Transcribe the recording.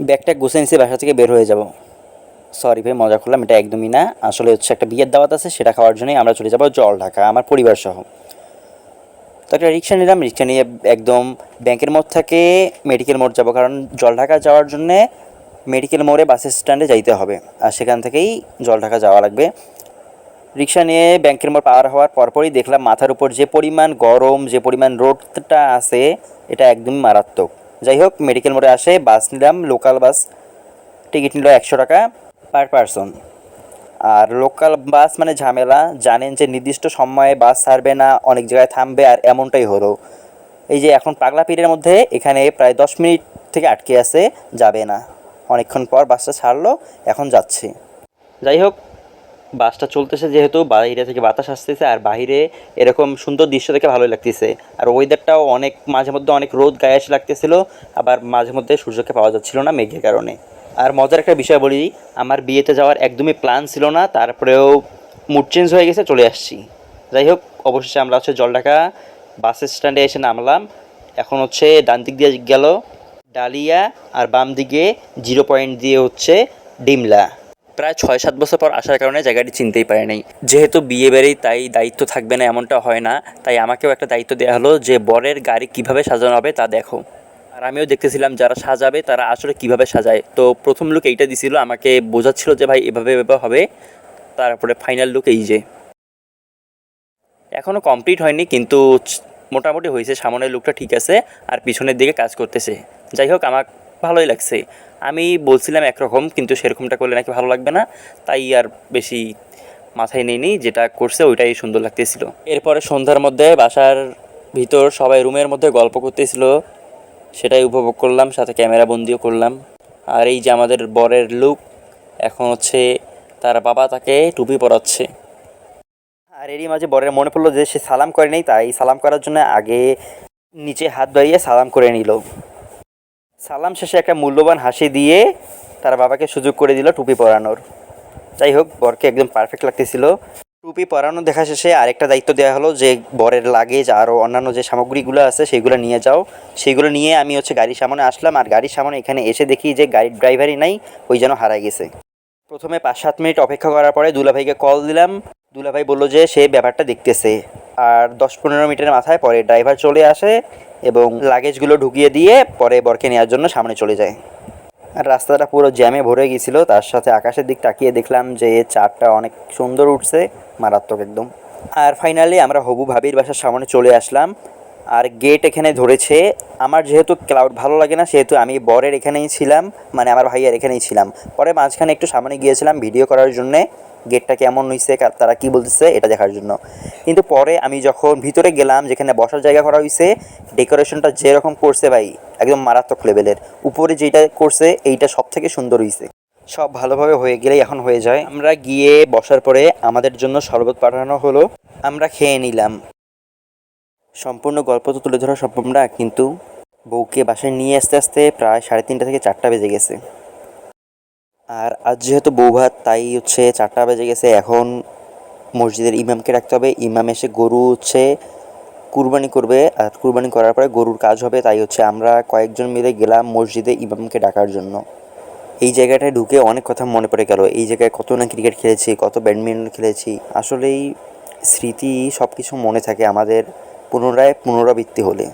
ব্যাগটা গুছিয়ে নিচে বাসা থেকে বের হয়ে যাব। সরি ভাই, মজা করলাম, এটা একদমই না। আসলে হচ্ছে একটা বিয়ের দাওয়াত আছে, সেটা খাওয়ার জন্যই আমরা চলে যাবো জলঢাকা আমার পরিবার সহ। তো একটা রিক্সা নিলাম, রিক্সা নিয়ে একদম ব্যাংকের মোড় থেকে মেডিকেল মোড় যাব, কারণ জলঢাকা যাওয়ার জন্যে মেডিকেল মোড়ে বাস স্ট্যান্ডে যাইতে হবে, আর সেখান থেকেই জলঢাকা যাওয়া লাগবে। রিক্সা নিয়ে ব্যাংকের মোড় পার হওয়ার পরপরই দেখলাম মাথার উপর যে পরিমাণ গরম, যে পরিমাণ রোদটা আছে, এটা একদমই মারাত্মক। যাই হোক, মেডিকেল মোড়ে আসে বাস নিলাম, লোকাল বাস। টিকিট নিল 100 টাকা পার পারসন। আর লোকাল বাস মানে ঝামেলা, জানেন যে নির্দিষ্ট সময়ে বাস ছাড়বে না, অনেক জায়গায় থামবে, আর এমনটাই হলো। এই যে এখন পাগলা পীরের মধ্যে এখানে প্রায় 10 মিনিট থেকে আটকে আছে, যাবে না। অনেকক্ষণ পর বাসটা ছাড়লো, এখন যাচ্ছে। যাই হোক, বাসটা চলতেছে যেহেতু, বাইরে থেকে বাতাস আসতেছে, আর বাইরে এরকম সুন্দর দৃশ্য দেখে ভালোই লাগতেছে। আর ওয়েদারটাও অনেক, মাঝে মধ্যে অনেক রোদ গায়ে এসে লাগতেছিল, আবার মাঝে মধ্যে সূর্যকে পাওয়া যাচ্ছিল না মেঘের কারণে। আর মজার একটা বিষয় বলি, আমার বিয়েতে যাওয়ার একদমই প্ল্যান ছিল না, তারপরেও মুড চেঞ্জ হয়ে গেছে, চলে আসছি। যাই হোক, অবশেষে আমরা হচ্ছে জলঢাকা বাস স্ট্যান্ডে এসে নামলাম। এখন হচ্ছে ডান দিক দিয়ে গেল ডালিয়া, আর বাম দিকে 0 পয়েন্ট দিয়ে হচ্ছে ডিমলা। প্রায় 6-7 বছর পর আসার কারণে জায়গাটি চিনতেই পারে নাই। যেহেতু বিয়ে বাড়ি, তাই দায়িত্ব থাকবে না এমনটা হয় না, তাই আমাকেও একটা দায়িত্ব দেওয়া হলো যে বরের গাড়ি কিভাবে সাজানো হবে তা দেখো। আর আমিও দেখতেছিলাম যারা সাজাবে তারা আসলে কিভাবে সাজায়। তো প্রথম লুক এইটা দিছিল, আমাকে বোঝাচ্ছিল যে ভাই এভাবে এভাবে হবে। তারপরে ফাইনাল লুক এই যে। এখনও কমপ্লিট হয়নি, কিন্তু মোটামুটি হয়েছে। সামনের লুকটা ঠিক আছে, আর পিছনের দিকে কাজ করতেছে। যাই হোক, আমার ভালোই লাগছে। আমি বলছিলাম একরকম, কিন্তু সেরকমটা করলে নাকি ভালো লাগবে না, তাই আর বেশি মাথায় নিইনি। যেটা করছে ওইটাই সুন্দর লাগতেছিল। এরপরে সন্ধ্যার মধ্যে বাসার ভিতর সবাই রুমের মধ্যে গল্প করতেছিল, সেটাই উপভোগ করলাম, সাথে ক্যামেরা বন্দিও করলাম। আর এই যে আমাদের বরের লুক, এখন হচ্ছে তার বাবা তাকে টুপি পরাচ্ছে। আর এরই মাঝে বরের মনে পড়লো যে সে সালাম করে নেই, তাই সালাম করার জন্য আগে নিচে হাত বাড়িয়ে সালাম করে নিল। সালাম শেষে একটা মূল্যবান হাসি দিয়ে তার বাবাকে সুযোগ করে দিল টুপি পরানোর। যাই হোক, বরকে একদম পারফেক্ট লাগতেছিল। টুপি পরানো দেখা শেষে আরেকটা দায়িত্ব দেওয়া হলো যে বরের লাগেজ আরও অন্যান্য যে সামগ্রীগুলো আছে সেগুলো নিয়ে যাও। সেগুলো নিয়ে আমি হচ্ছে গাড়ির সামনে আসলাম, আর গাড়ির সামনে এখানে এসে দেখি যে গাড়ির ড্রাইভারই নাই, ওই যেন হারাই গেছে। প্রথমে 5-7 মিনিট অপেক্ষা করার পরে দুলাভাইকে কল দিলাম। দুলাভাই বললো যে সে ব্যাপারটা দেখতেছে। আর 10-15 মিনিটের মাথায় পরে ড্রাইভার চলে আসে এবং লাগেজগুলো ঢুকিয়ে দিয়ে পরে বরকে নেওয়ার জন্য সামনে চলে যায়। আর রাস্তাটা পুরো জ্যামে ভরে গিয়েছিল, তার সাথে আকাশের দিক তাকিয়ে দেখলাম যে চাঁদটা অনেক সুন্দর উঠছে, মারাত্মক একদম। আর ফাইনালি আমরা হবু ভাবির বাসার সামনে চলে আসলাম। আর গেট এখানে ধরেছে। আমার যেহেতু ক্লাউড ভালো লাগে না, সেহেতু আমি বরের এখানেই ছিলাম, মানে আমার ভাইয়ার এখানেই ছিলাম। পরে মাঝখানে একটু সামনে গিয়েছিলাম ভিডিও করার জন্যে, গেটটা কেমন হয়েছে, তারা কি বলতেছে এটা দেখার জন্য। কিন্তু পরে আমি যখন ভিতরে গেলাম, যেখানে বসার জায়গা করা হয়েছে, ডেকোরেশনটা যেরকম করছে ভাই, একদম মারাত্মক লেভেলের। উপরে যেটা করছে এইটা সব থেকে সুন্দর হয়েছে। সব ভালোভাবে হয়ে গেলেই এখন হয়ে যায়। আমরা গিয়ে বসার পরে আমাদের জন্য শরবত পাঠানো হলো, আমরা খেয়ে নিলাম। সম্পূর্ণ গল্প তো তুলে ধরা সম্ভব না, কিন্তু বউকে বাসায় নিয়ে আসতে আসতে প্রায় 3:30 থেকে 4টা বেজে গেছে। আর আজ যেহেতু বউ ভাত, তাই হচ্ছে 4টা বেজে গেছে। এখন মসজিদের ইমামকে রাখতে হবে, ইমাম এসে গরু হচ্ছে কুরবানি করবে, আর কুরবানি করার পরে গরুর কাজ হবে। তাই হচ্ছে আমরা কয়েকজন মিলে গেলাম মসজিদে ইমামকে ডাকার জন্য। এই জায়গাটায় ঢুকে অনেক কথা মনে পড়ে গেল। এই জায়গায় কত না ক্রিকেট খেলেছি, কত ব্যাডমিন্টন খেলেছি। আসলেই স্মৃতি সব কিছু মনে থাকে আমাদের পুনরায় পুনরাবৃত্তি হলে।